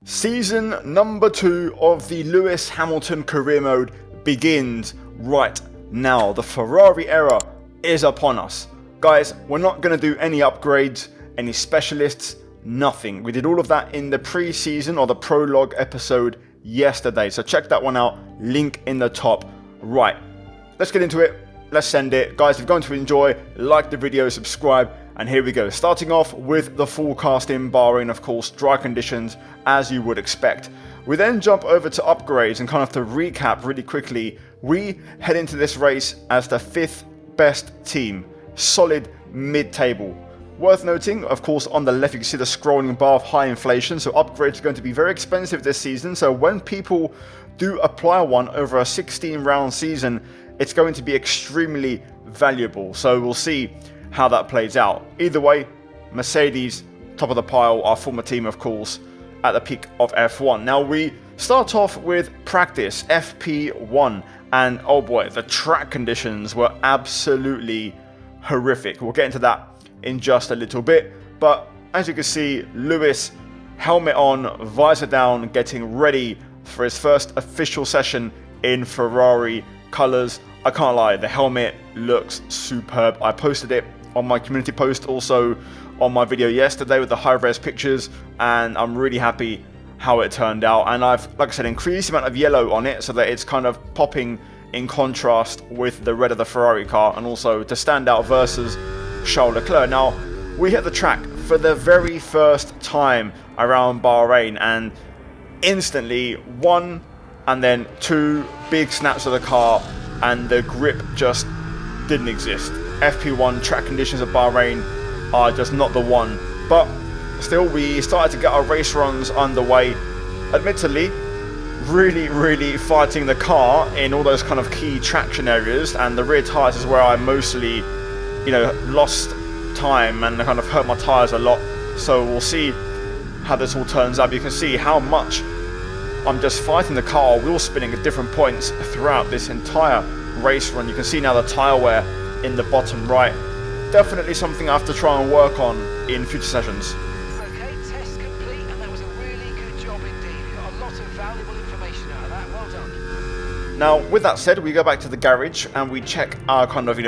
Season number 2 of the Lewis Hamilton career mode begins right now. The Ferrari era is upon us. Guys, we're not going to do any upgrades, any specialists, nothing. We did all of that in the pre-season or the prologue episode yesterday. So check that one out, link in the top right. Let's get into it. Let's send it. Guys, if you're going to enjoy, like the video, subscribe, and here we go. Starting off with the forecast in Bahrain, of course, dry conditions as you would expect. We then jump over to upgrades and kind of to recap really quickly. We head into this race as the 5th best team, solid mid-table. Worth noting, of course, on the left you can see the scrolling bar of high inflation, so upgrades are going to be very expensive this season. So when people do apply one over a 16-round season, it's going to be extremely valuable. So we'll see how that plays out. Either way, Mercedes, top of the pile, our former team, of course, at the peak of F1. Now we start off with practice, FP1, and oh boy, the track conditions were absolutely horrific. We'll get into that in just a little bit, but as you can see, Lewis, helmet on, visor down, getting ready for his first official session in Ferrari colours. I can't lie, the helmet looks superb. I posted it on my community post, also on my video yesterday with the high-res pictures, and I'm really happy how it turned out. And I've, like I said, increased the amount of yellow on it so that it's kind of popping in contrast with the red of the Ferrari car, and also to stand out versus Charles Leclerc. Now, we hit the track for the very first time around Bahrain, and instantly, one and then two big snaps of the car, and the grip just didn't exist. FP1 track conditions at Bahrain are just not the one, but still we started to get our race runs underway. Admittedly, really fighting the car in all those kind of key traction areas, and the rear tyres is where I mostly, lost time and kind of hurt my tyres a lot. So we'll see how this all turns out. You can see how much I'm just fighting the car, wheel spinning at different points throughout this entire race run. You can see now the tyre wear in the bottom right. Definitely something I have to try and work on in future sessions. Okay, test complete, and that was a really good job indeed. You got a lot of valuable information out of that. Well done. Now, with that said, we go back to the garage and we check our kind of,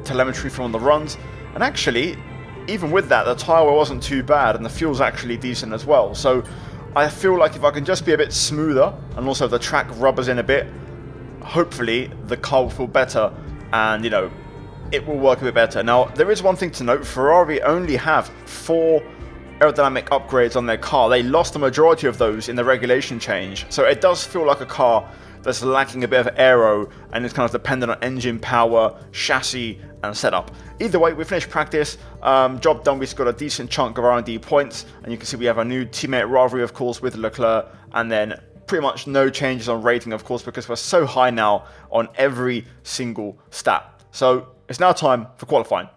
telemetry from the runs. And actually, even with that, the tyre wear wasn't too bad, and the fuel's actually decent as well. So I feel like if I can just be a bit smoother, and also the track rubbers in a bit, hopefully the car will feel better, and it will work a bit better. Now, there is one thing to note. Ferrari only have 4 aerodynamic upgrades on their car. They lost the majority of those in the regulation change. So it does feel like a car that's lacking a bit of aero, and it's kind of dependent on engine power, chassis, and setup. Either way, we finished practice. Job done. We scored a decent chunk of R&D points. And you can see we have a new teammate rivalry, of course, with Leclerc. And then pretty much no changes on rating, of course, because we're so high now on every single stat. So it's now time for qualifying.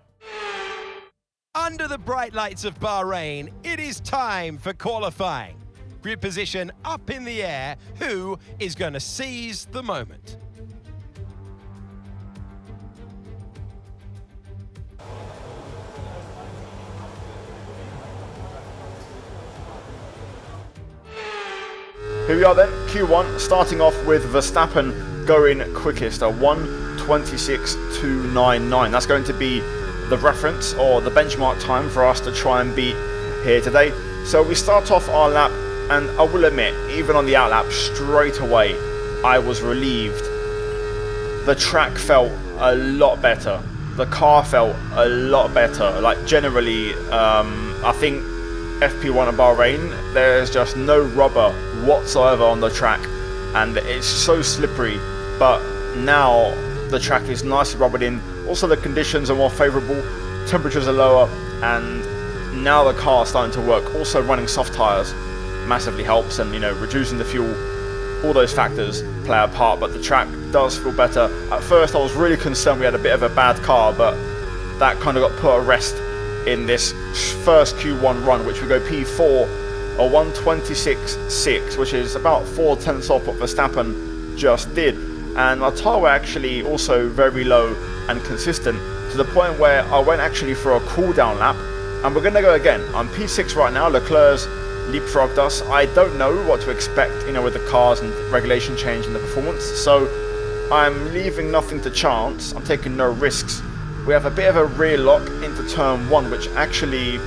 Under the bright lights of Bahrain, it is time for qualifying. Grid position up in the air. Who is going to seize the moment? Here we are then, Q1, starting off with Verstappen going quickest, a 1:26.299. That's going to be the reference or the benchmark time for us to try and beat here today. So we start off our lap, and I will admit, even on the outlap, straight away, I was relieved. The track felt a lot better. The car felt a lot better. Like generally, I think FP1 at Bahrain, there's just no rubber whatsoever on the track, and it's so slippery. But now the track is nicely rubbered in. Also, the conditions are more favourable, temperatures are lower, and now the car is starting to work. Also, running soft tyres massively helps, and reducing the fuel. All those factors play a part, but the track does feel better. At first, I was really concerned we had a bit of a bad car, but that kind of got put at rest in this first Q1 run, which we go P4, a 1:26.6, which is about 0.4 off what Verstappen just did. And our tyre wear actually also very low and consistent, to the point where I went actually for a cool down lap, and we're going to go again. I'm P6 right now, Leclerc's leapfrogged us. I don't know what to expect, with the cars and regulation change and the performance, so I'm leaving nothing to chance. I'm taking no risks. We have a bit of a rear lock into turn 1, which actually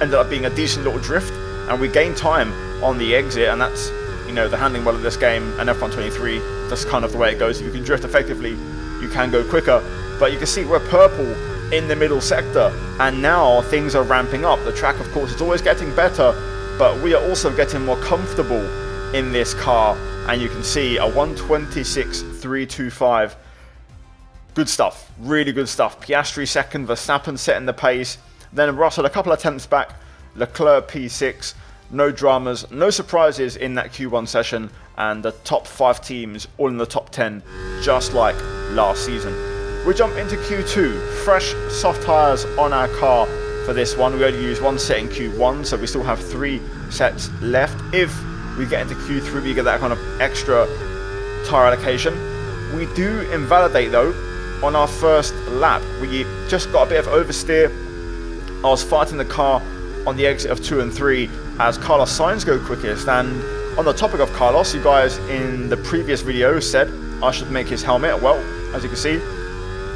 ended up being a decent little drift, and we gained time on the exit, and that's, the handling well of this game, and F1 23, that's kind of the way it goes. If you can drift effectively, you can go quicker, but you can see we're purple in the middle sector, and now things are ramping up. The track, of course, is always getting better, but we are also getting more comfortable in this car, and you can see a 1:26.325. Good stuff, really good stuff. Piastri second, Verstappen setting the pace, then Russell a couple of attempts back, Leclerc P6, no dramas, no surprises in that Q1 session, and the top 5 teams all in the top 10, just like last season. We jump into Q2, fresh soft tyres on our car for this one. We only use one set in Q1, so we still have 3 sets left. If we get into Q3, we get that kind of extra tyre allocation. We do invalidate though on our first lap. We just got a bit of oversteer. I was fighting the car on the exit of 2 and 3 as Carlos Sainz go quickest, and on the topic of Carlos, you guys in the previous video said I should make his helmet. Well, as you can see,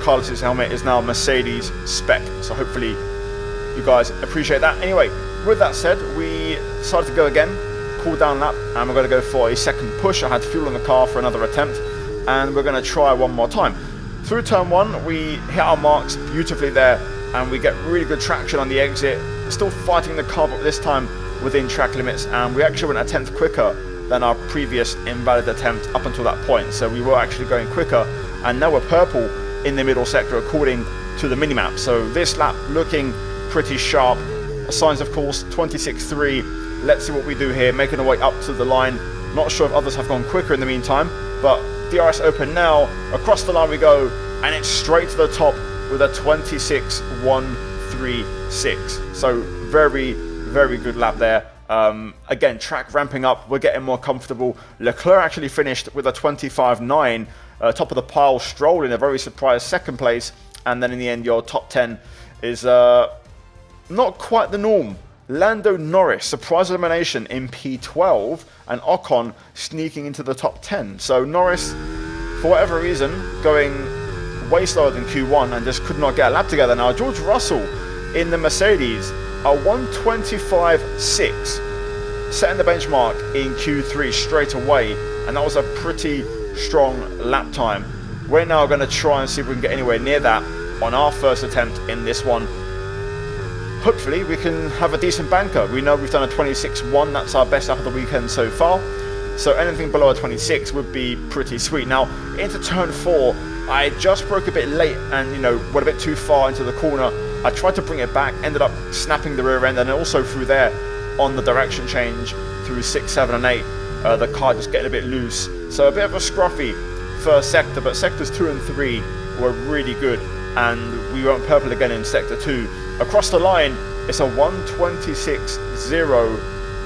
Carlos's helmet is now Mercedes spec, so hopefully you guys appreciate that. Anyway, with that said, we decided to go again, cool down lap, and we're going to go for a second push. I had fuel in the car for another attempt, and we're going to try one more time. Through turn 1, we hit our marks beautifully there, and we get really good traction on the exit. Still fighting the car, but this time within track limits, and we actually went a tenth quicker than our previous invalid attempt up until that point. So we were actually going quicker, and now we're purple in the middle sector according to the minimap. So this lap looking pretty sharp. Sainz, of course, 26.3. Let's see what we do here, making our way up to the line. Not sure if others have gone quicker in the meantime, but DRS open now. Across the line we go, and it's straight to the top with a 26.136. So very, very good lap there. Again, track ramping up, we're getting more comfortable. Leclerc actually finished with a 25.9, top of the pile. Stroll in a very surprise second place, and then in the end your top 10 is not quite the norm. Lando Norris, surprise elimination in P12, and Ocon sneaking into the top 10. So Norris, for whatever reason, going way slower than Q1 and just could not get a lap together. Now George Russell in the Mercedes, a 1:25.6, setting the benchmark in Q3 straight away, and that was a pretty strong lap time. We're now going to try and see if we can get anywhere near that on our first attempt in this one. Hopefully we can have a decent banker. We know we've done a 26.1, that's our best lap of the weekend so far, so anything below a 26 would be pretty sweet. Now into turn 4, I just broke a bit late and went a bit too far into the corner. I tried to bring it back, ended up snapping the rear end, and also through there on the direction change through 6, 7 and 8, the car just getting a bit loose. So a bit of a scruffy first sector, but sectors 2 and 3 were really good, and we went purple again in sector 2. Across the line, it's a 1:26.0.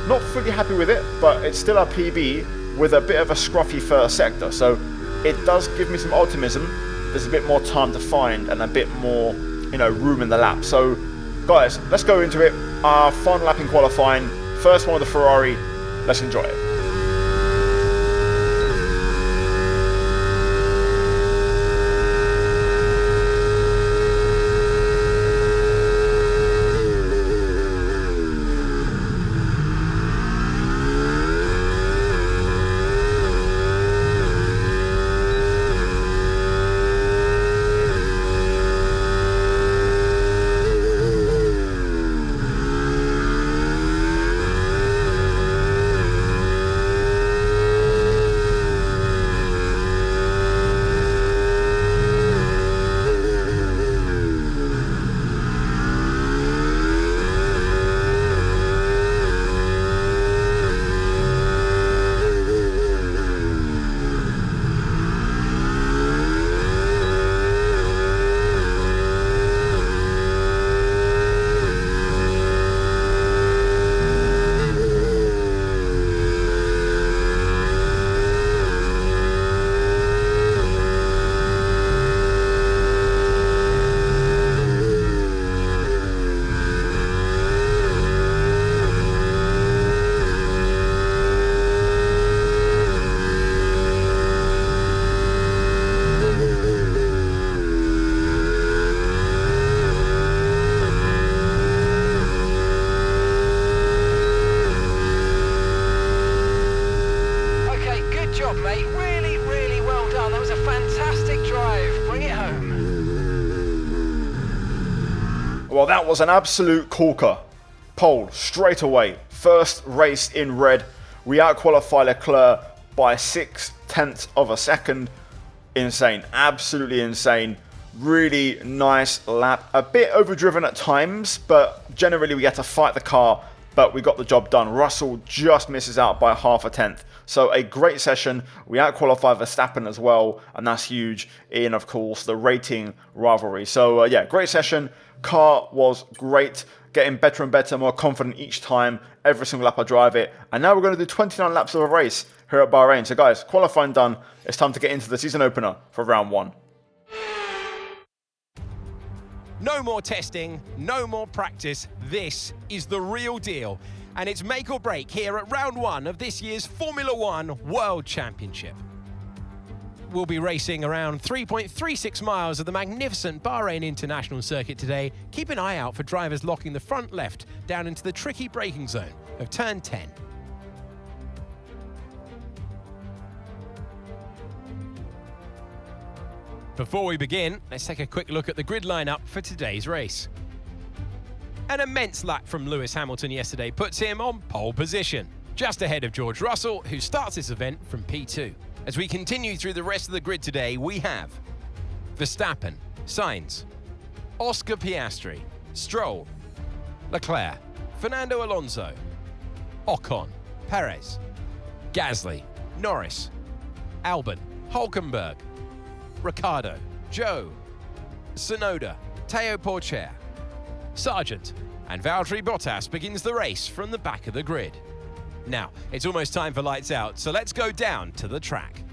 Not fully happy with it, but it's still a PB with a bit of a scruffy first sector, so it does give me some optimism. There's a bit more time to find and a bit more room in the lap. So guys, let's go into it. Our final lap in qualifying, first one with the Ferrari. Let's enjoy it. done, mate. Really, really well done. That was a fantastic drive. Bring it home. Well, that was an absolute corker. Pole straight away. First race in red. We outqualify Leclerc by 0.6 of a second. Insane. Absolutely insane. Really nice lap. A bit overdriven at times, but generally we had to fight the car, but we got the job done. Russell just misses out by 0.5. So a great session. We outqualify Verstappen as well, and that's huge in, of course, the rating rivalry. So yeah, great session. Car was great, getting better and better, more confident each time, every single lap I drive it. And now we're going to do 29 laps of a race here at Bahrain. So guys, qualifying done. It's time to get into the season opener for round 1. No more testing, no more practice. This is the real deal. And it's make or break here at round 1 of this year's Formula 1 World Championship. We'll be racing around 3.36 miles of the magnificent Bahrain International Circuit today. Keep an eye out for drivers locking the front left down into the tricky braking zone of turn 10. Before we begin, let's take a quick look at the grid lineup for today's race. An immense lap from Lewis Hamilton yesterday puts him on pole position, just ahead of George Russell, who starts this event from P2. As we continue through the rest of the grid today, we have Verstappen, Sainz, Oscar Piastri, Stroll, Leclerc, Fernando Alonso, Ocon, Perez, Gasly, Norris, Albon, Hülkenberg, Ricciardo, Zhou, Tsunoda, Teo Porcher, Sargent, and Valtteri Bottas begins the race from the back of the grid. Now, it's almost time for lights out, so let's go down to the track.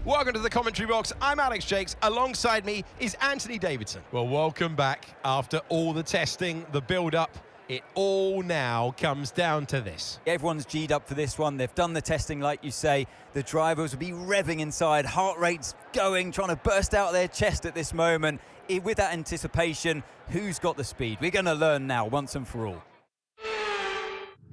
Welcome to the commentary box. I'm Alex Jakes. Alongside me is Anthony Davidson. Well, welcome back. After all the testing, the build-up, it all now comes down to this. Everyone's G'd up for this one. They've done the testing, like you say. The drivers will be revving inside, heart rates going, trying to burst out their chest at this moment. With that anticipation, who's got the speed? We're going to learn now, once and for all.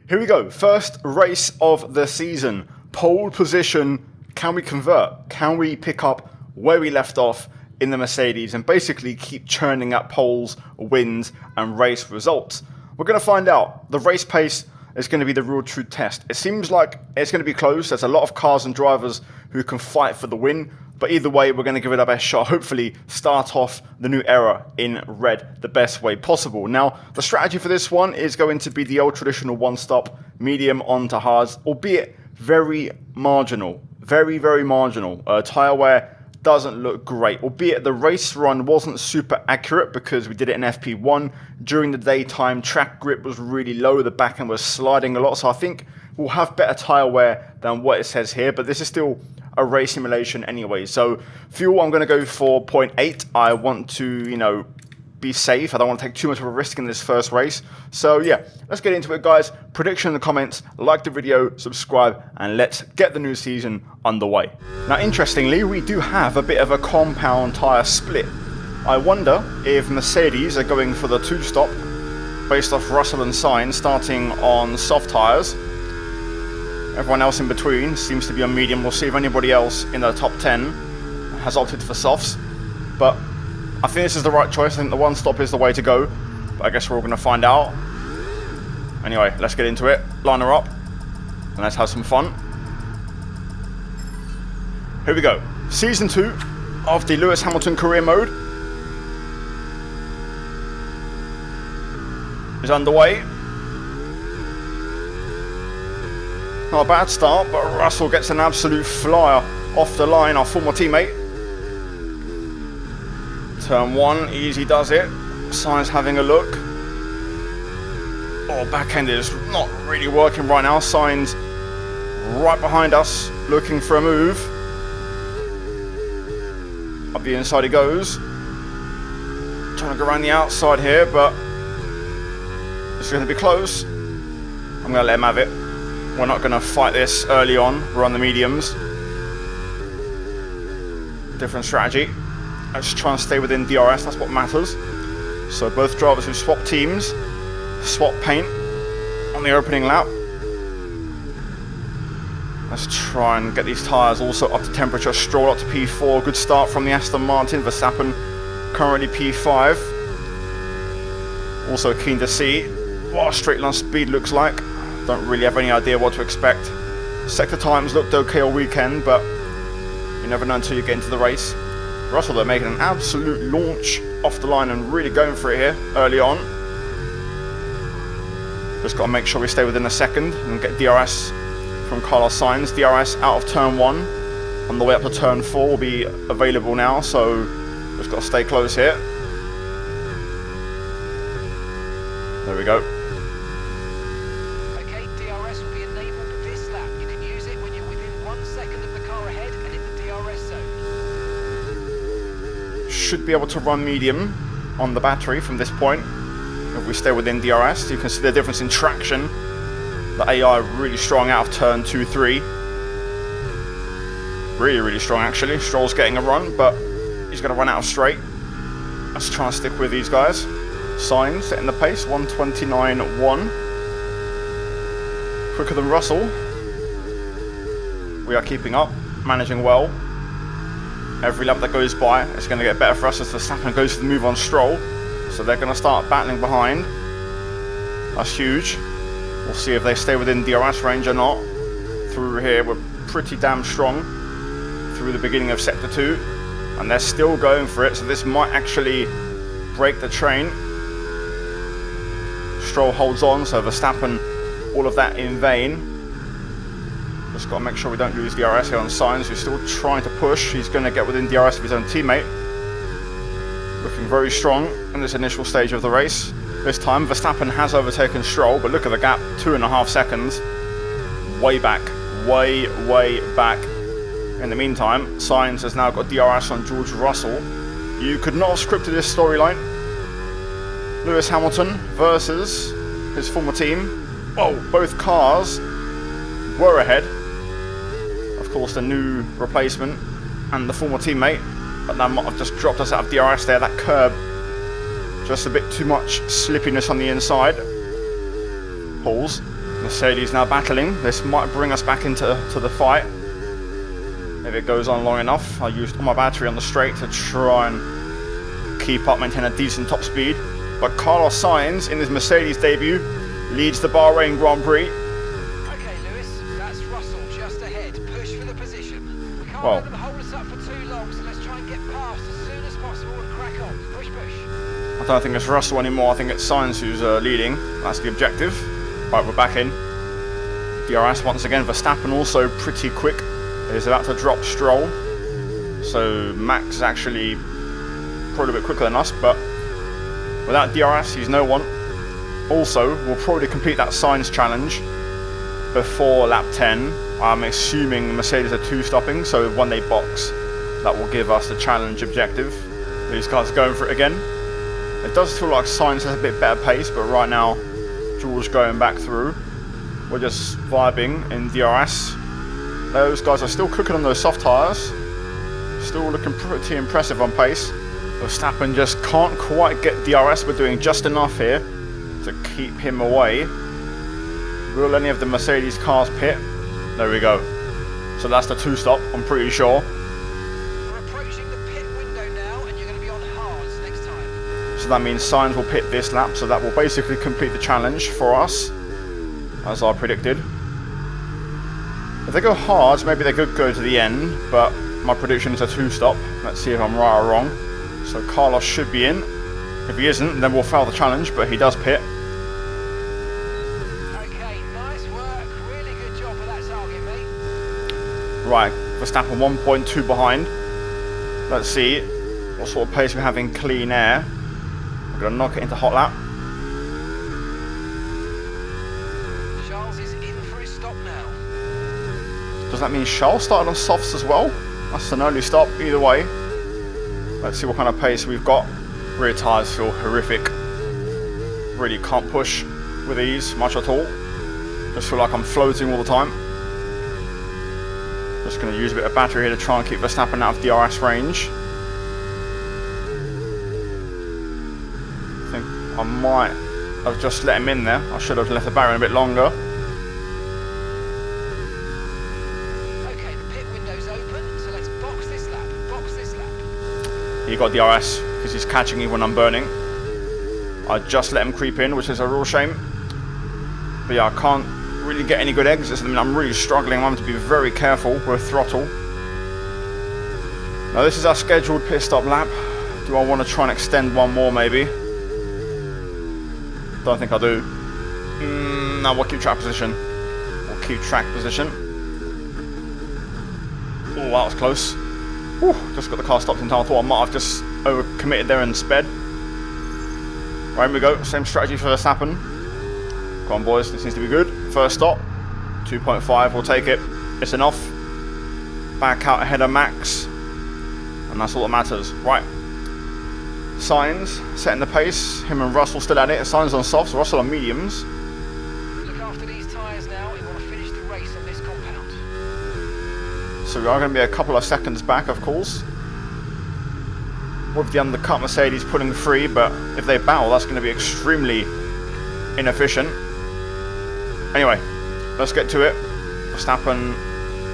Here we go. First race of the season. Pole position. Can we convert? Can we pick up where we left off in the Mercedes and basically keep churning out poles, wins, and race results? We're going to find out. The race pace is going to be the real true test. It seems like it's going to be close. There's a lot of cars and drivers who can fight for the win. But either way, we're going to give it our best shot. Hopefully start off the new era in red the best way possible. Now, the strategy for this one is going to be the old traditional one-stop, medium onto hards, albeit very marginal. Very, very marginal. Tyre wear doesn't look great, albeit the race run wasn't super accurate because we did it in FP1. During the daytime, track grip was really low. The back end was sliding a lot. So I think we'll have better tyre wear than what it says here. But this is still a race simulation anyway. So fuel, I'm going to go for 0.8. I want to, be safe. I don't want to take too much of a risk in this first race. So yeah, let's get into it, guys. Prediction in the comments, like the video, subscribe, and let's get the new season underway. Now, interestingly, we do have a bit of a compound tyre split. I wonder if Mercedes are going for the two-stop based off Russell and Sainz starting on soft tyres. Everyone else in between seems to be on medium. We'll see if anybody else in the top 10 has opted for softs. But I think this is the right choice. I think the one stop is the way to go. But I guess we're all going to find out. Anyway, let's get into it. Line her up. And let's have some fun. Here we go. Season 2 of the Lewis Hamilton career mode is underway. Not a bad start, but Russell gets an absolute flyer off the line, our former teammate. Turn 1, easy does it. Sainz having a look. Oh, back end is not really working right now. Sainz right behind us, looking for a move. Up the inside he goes. Trying to go around the outside here, but it's going to be close. I'm going to let him have it. We're not going to fight this early on. We're on the mediums. Different strategy. Let's try and stay within DRS. That's what matters. So both drivers who swap teams, swap paint on the opening lap. Let's try and get these tyres also up to temperature. Stroll up to P4. Good start from the Aston Martin. Verstappen currently P5. Also keen to see what straight line speed looks like. Don't really have any idea what to expect. Sector times looked okay all weekend, but you never know until you get into the race. Russell, though, making an absolute launch off the line and really going for it here early on. Just got to make sure we stay within a second and get DRS from Carlos Sainz. DRS out of turn 1 on the way up to turn 4 will be available now, so just got to stay close here. There we go. Okay, DRS will be enabled this lap. You can use it when you're within 1 second of the car ahead and in the DRS zone. Should be able to run medium on the battery from this point if we stay within DRS. You can see the difference in traction. The AI really strong out of turn 2, 3. Really strong actually. Stroll's getting a run, but he's going to run out of straight. Let's try and stick with these guys. Sainz setting the pace, 1:29.1. Quicker than Russell. We are keeping up, managing well. Every lap that goes by, it's going to get better for us as Verstappen goes for the move on Stroll. So they're going to start battling behind. That's huge. We'll see if they stay within DRS range or not. Through here, we're pretty damn strong through the beginning of Sector 2. And they're still going for it, so this might actually break the train. Stroll holds on, so Verstappen, all of that in vain. Just got to make sure we don't lose DRS here on Sainz, who's still trying to push. He's going to get within DRS of his own teammate. Looking very strong in this initial stage of the race. This time, Verstappen has overtaken Stroll, but look at the gap, 2.5 seconds. Way back, way back. In the meantime, Sainz has now got DRS on George Russell. You could not have scripted this storyline. Lewis Hamilton versus his former team. Oh, both cars were ahead. Of course, the new replacement and the former teammate, but that might have just dropped us out of DRS there. That curb, just a bit too much slippiness on the inside. Pulls. Mercedes now battling. This might bring us back into the fight. If it goes on long enough. I used all my battery on the straight to try and keep up, maintain a decent top speed. But Carlos Sainz, in his Mercedes debut, leads the Bahrain Grand Prix. Okay, Lewis, that's Russell just ahead. Push for the position. We can't Well, let them hold us up for too long, so let's try and get past as soon as possible and crack on. Push. I don't think it's Russell anymore. I think it's Sainz who's leading. That's the objective. Right, we're back in. DRS once again. Verstappen also pretty quick. He's about to drop Stroll. So Max is actually probably a bit quicker than us, but without DRS, he's no one. Also, we'll probably complete that Sainz challenge before lap 10. I'm assuming Mercedes are 2-stopping, so when they box, that will give us the challenge objective. These guys are going for it again. It does feel like Sainz has a bit better pace, but right now, George going back through. We're just vibing in DRS. Those guys are still cooking on those soft tyres. Still looking pretty impressive on pace. Verstappen just can't quite get DRS. We're doing just enough here to keep him away. Will any of the Mercedes cars pit? There we go. So that's the 2-stop, I'm pretty sure. We're approaching the pit window now, and you're going to be on hards next time. So that means Sainz will pit this lap, so that will basically complete the challenge for us, as I predicted. If they go hard, maybe they could go to the end, but my prediction is a 2-stop. Let's see if I'm right or wrong. So Carlos should be in. If he isn't, then we'll fail the challenge, but he does pit. Okay, nice work. Really good job for that target, mate. Right, Verstappen 1.2 behind. Let's see what sort of pace we have in clean air. We're going to knock it into hot lap. Charles is in for his stop now. Does that mean Charles started on softs as well? That's an early stop, either way. Let's see what kind of pace we've got. Rear tyres feel horrific. Really can't push with ease much at all. Just feel like I'm floating all the time. Just going to use a bit of battery here to try and keep Verstappen out of DRS range. I think I might have just let him in there. I should have left the barrier a bit longer. he got DRS because he's catching me when I'm burning. I just let him creep in, which is a real shame. But yeah, I can't really get any good exits. I mean, I'm really struggling. I'm having to be very careful with throttle. Now this is our scheduled pit stop lap. Do I want to try and extend one more maybe? Don't think I do. No, we'll keep track position. We'll keep track position. Oh, that was close. Whew, just got the car stopped in time. I thought I might have just overcommitted there and sped. Right, here we go. Same strategy for Verstappen. Come on, boys. This needs to be good. First stop. 2.5. We'll take it. It's enough. Back out ahead of Max. And that's all that matters. Right. Sainz setting the pace. Him and Russell still at it. Sainz on softs. Russell on mediums. Look after these tyres now. We want to finish the race on this compound. So we are going to be a couple of seconds back, of course. With the undercut Mercedes pulling free, but if they battle, that's going to be extremely inefficient. Anyway, let's get to it. Verstappen,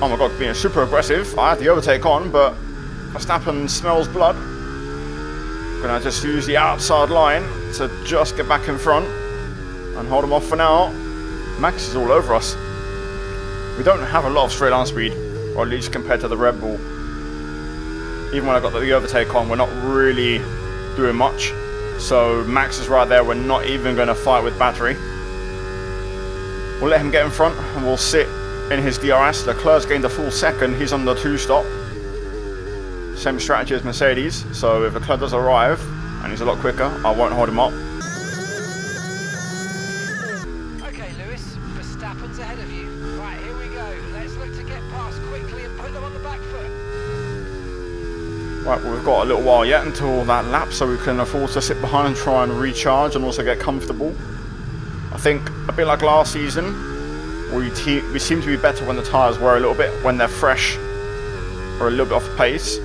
oh my god, being super aggressive. I had the overtake on, but Verstappen smells blood. Gonna just use the outside line to just get back in front and hold him off for now. Max is all over us. We don't have a lot of straight line speed, or at least compared to the Red Bull. Even when I got the overtake on, we're not really doing much. So Max is right there. We're not even going to fight with battery. We'll let him get in front and we'll sit in his DRS. Leclerc's gained a full second. He's on the 2-stop. Same strategy as Mercedes. So if Leclerc does arrive and he's a lot quicker, I won't hold him up. Okay, Lewis. Verstappen's ahead of you. Right, here we go. Let's look to get past quickly and put them on the back foot. Right, well, we've got a little while yet until that lap, so we can afford to sit behind and try and recharge and also get comfortable. I think, a bit like last season, we seem to be better when the tyres wear a little bit, when they're fresh, or a little bit off pace.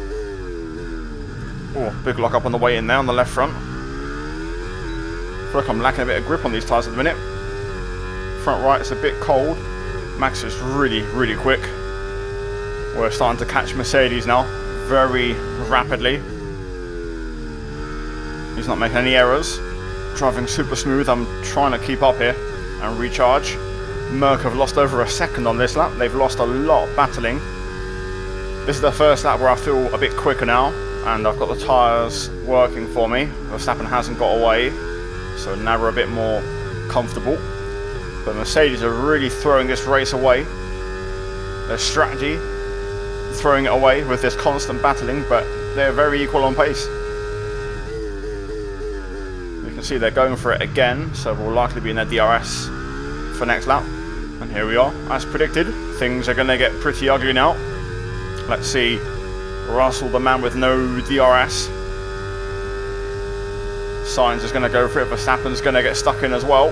Oh, big lock up on the way in there on the left front. I feel like I'm lacking a bit of grip on these tyres at the minute. Front right's a bit cold. Max is really, really quick. We're starting to catch Mercedes now. Very rapidly. He's not making any errors. Driving super smooth. I'm trying to keep up here and recharge. Merc have lost over a second on this lap. They've lost a lot battling. This is the first lap where I feel a bit quicker now, and I've got the tyres working for me. Verstappen hasn't got away, so now we're a bit more comfortable. But Mercedes are really throwing this race away. Their strategy, throwing it away with this constant battling, but they're very equal on pace. You can see they're going for it again, so we'll likely be in their DRS for next lap. And here we are, as predicted. Things are going to get pretty ugly now. Let's see Russell, the man with no DRS. Sainz is going to go for it. Verstappen's going to get stuck in as well.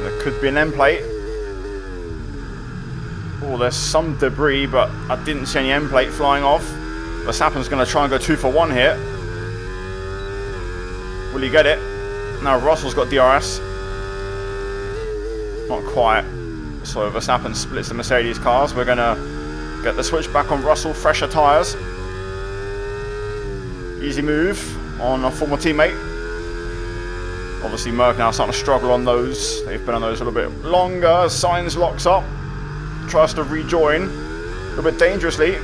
There could be an end plate. Oh, there's some debris, but I didn't see any end plate flying off. Verstappen's going to try and go 2 for 1 here. Will he get it? Now Russell's got DRS. Not quite. So Verstappen splits the Mercedes cars. We're going to get the switch back on Russell. Fresher tyres. Easy move on a former teammate. Obviously Merc now starting to struggle on those. They've been on those a little bit longer. Sainz locks up. Tries to rejoin a little bit dangerously.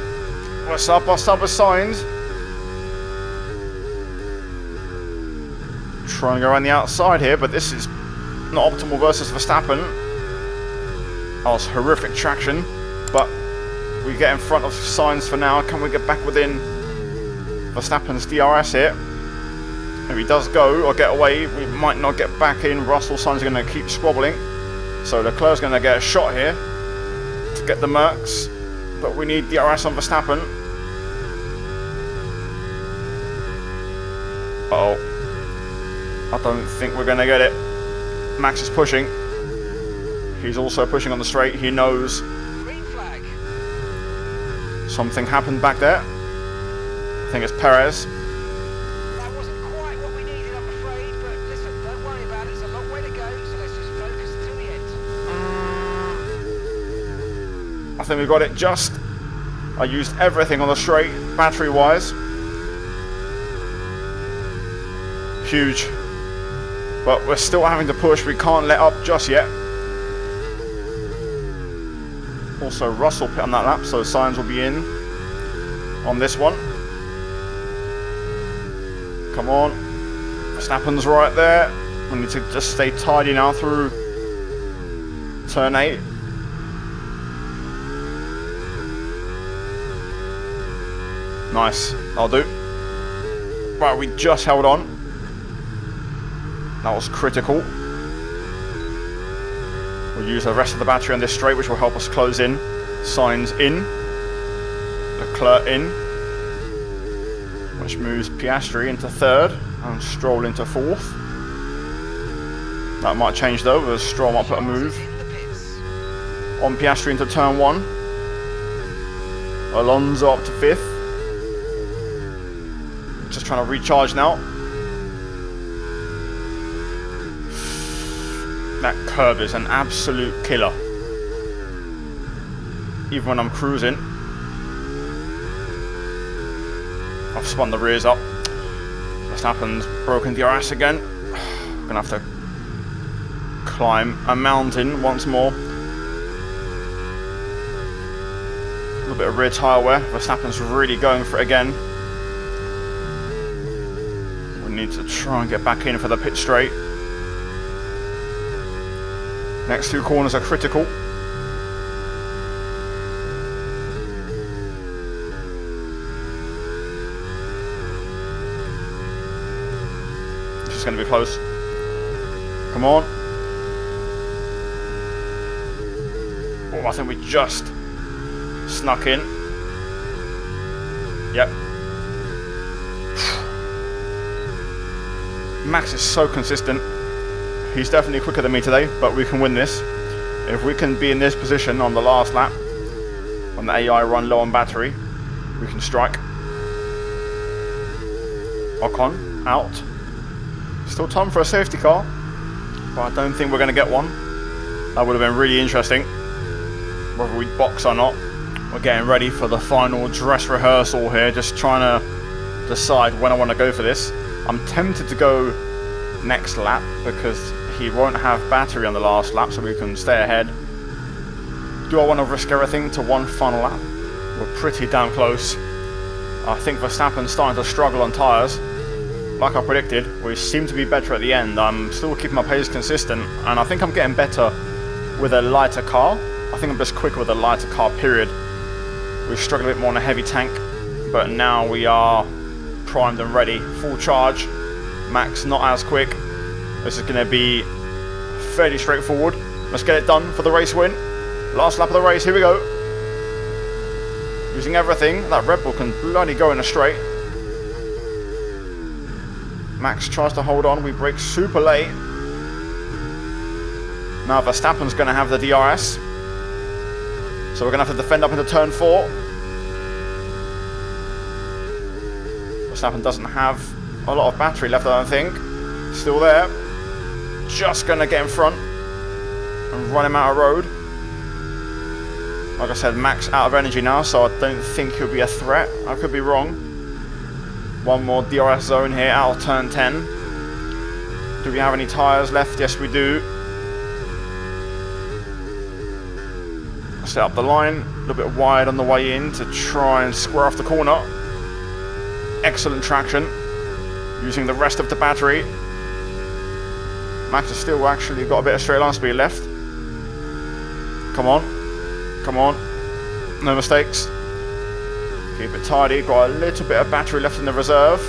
What's up with Sainz? Trying to go around the outside here, but this is not optimal versus Verstappen. Oh, it's horrific traction, but we get in front of Sainz for now. Can we get back within Verstappen's DRS here? If he does go or get away, we might not get back in. Russell, Sainz are going to keep squabbling. So Leclerc's going to get a shot here to get the Mercs, but we need DRS on Verstappen. Uh-oh. I don't think we're going to get it. Max is pushing. He's also pushing on the straight. He knows Green flag. something happened back there. I think it's Perez. That wasn't quite what we needed, I'm afraid, but listen, don't worry about it. It's a long way to go, so let's just focus until the end. I think we got it just. I used everything on the straight, battery-wise. Huge. But we're still having to push. We can't let up just yet. Also, Russell pit on that lap, so Sainz will be in on this one. Come on. Verstappen's right there. We need to just stay tidy now through turn 8. Nice. I'll do. Right, we just held on. That was critical. We'll use the rest of the battery on this straight, which will help us close in. Sainz in. Leclerc in. Which moves Piastri into 3rd and Stroll into 4th. That might change though, as Stroll might put a move on Piastri into turn 1. Alonso up to 5th. Just trying to recharge now. That curb is an absolute killer. Even when I'm cruising. I've spun the rears up. Verstappen's broken DRS again. I'm gonna have to climb a mountain once more. A little bit of rear tyre wear. Verstappen's really going for it again. We need to try and get back in for the pit straight. Next 2 corners are critical. This is going to be close. Come on. Oh, I think we just snuck in. Yep. Max is so consistent. He's definitely quicker than me today, but we can win this. If we can be in this position on the last lap, when the AI run low on battery, we can strike. Ocon out. Still time for a safety car, but I don't think we're going to get one. That would have been really interesting. Whether we box or not. We're getting ready for the final dress rehearsal here, just trying to decide when I want to go for this. I'm tempted to go next lap because he won't have battery on the last lap, so we can stay ahead. Do I want to risk everything to one final lap? We're pretty damn close. I think Verstappen's starting to struggle on tyres. Like I predicted, we seem to be better at the end. I'm still keeping my pace consistent, and I think I'm getting better with a lighter car. I think I'm just quicker with a lighter car, period. We struggle a bit more on a heavy tank, but now we are primed and ready. Full charge. Max not as quick. This is going to be fairly straightforward. Let's get it done for the race win. Last lap of the race, here we go. Using everything. That Red Bull can bloody go in a straight. Max tries to hold on. We brake super late. Now Verstappen's going to have the DRS. So we're going to have to defend up into turn 4. Verstappen doesn't have a lot of battery left, I don't think. Still there. Just going to get in front and run him out of road. Like I said, Max out of energy now, so I don't think he'll be a threat. I could be wrong. One more DRS zone here out of turn 10. Do we have any tyres left? Yes, we do. Set up the line. A little bit wide on the way in to try and square off the corner. Excellent traction. Using the rest of the battery. Max has still actually got a bit of straight line speed left. Come on. Come on. No mistakes. Keep it tidy. Got a little bit of battery left in the reserve.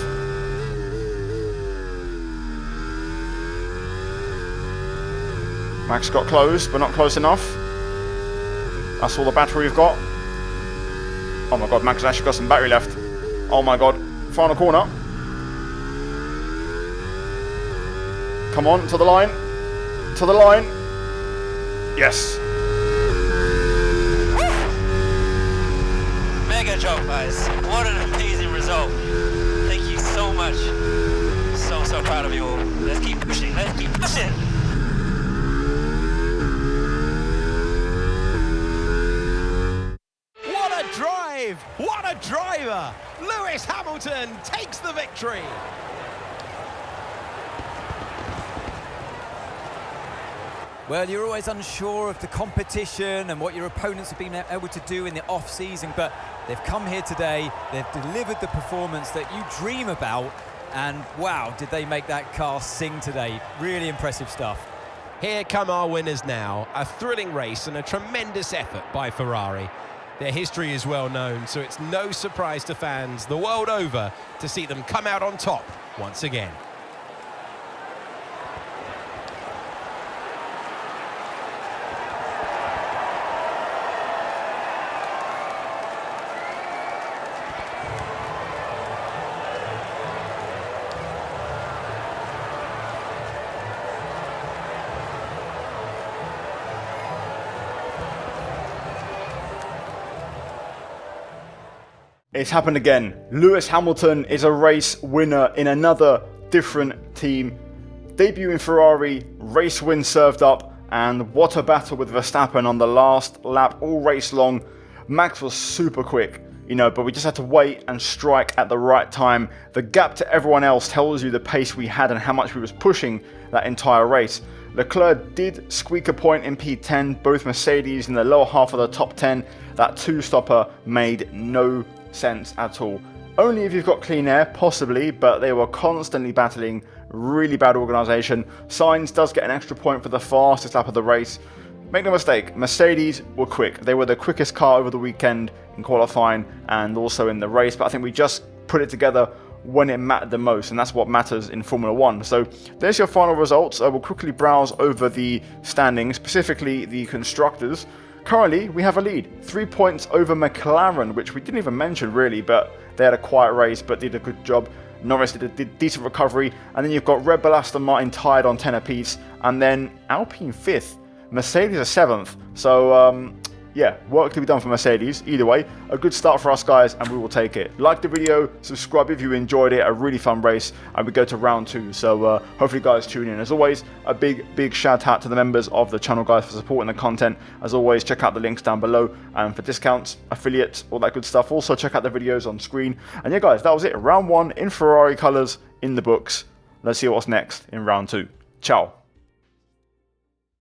Max got close, but not close enough. That's all the battery we've got. Oh my god, Max has actually got some battery left. Oh my god. Final corner. Come on, to the line. To the line. Yes. Mega job, guys. What an amazing result. Thank you so much. So proud of you all. Let's keep pushing. Let's keep pushing. What a drive! What a driver! Lewis Hamilton takes the victory! Well, you're always unsure of the competition and what your opponents have been able to do in the off-season, but they've come here today, they've delivered the performance that you dream about, and wow, did they make that car sing today. Really impressive stuff. Here come our winners now. A thrilling race and a tremendous effort by Ferrari. Their history is well known, so it's no surprise to fans the world over to see them come out on top once again. It's happened again. Lewis Hamilton is a race winner in another different team. Debuting Ferrari, race win served up, and what a battle with Verstappen on the last lap all race long. Max was super quick, but we just had to wait and strike at the right time. The gap to everyone else tells you the pace we had and how much we was pushing that entire race. Leclerc did squeak a point in P10, both Mercedes in the lower half of the top 10. That two-stopper made no sense at all. Only if you've got clean air, possibly, but they were constantly battling. Really bad organisation. Sainz does get an extra point for the fastest lap of the race. Make no mistake, Mercedes were quick. They were the quickest car over the weekend in qualifying and also in the race, but I think we just put it together when it mattered the most, and that's what matters in Formula 1. So there's your final results. I will quickly browse over the standings, specifically the constructors. Currently, we have a lead, 3 points over McLaren, which we didn't even mention really, but they had a quiet race but did a good job. Norris did a decent recovery, and then you've got Red Bull, Aston Martin tied on 10 apiece, and then Alpine 5th, Mercedes are 7th. So yeah, work to be done for Mercedes. Either way, a good start for us guys, and we will take it. Like the video, subscribe if you enjoyed it. A really fun race, and we go to round 2. So hopefully guys tune in. As always, a big shout out to the members of the channel guys for supporting the content. As always, check out the links down below and for discounts, affiliates, all that good stuff. Also check out the videos on screen. And yeah guys, that was it. Round 1 in Ferrari colours in the books. Let's see what's next in round 2. Ciao.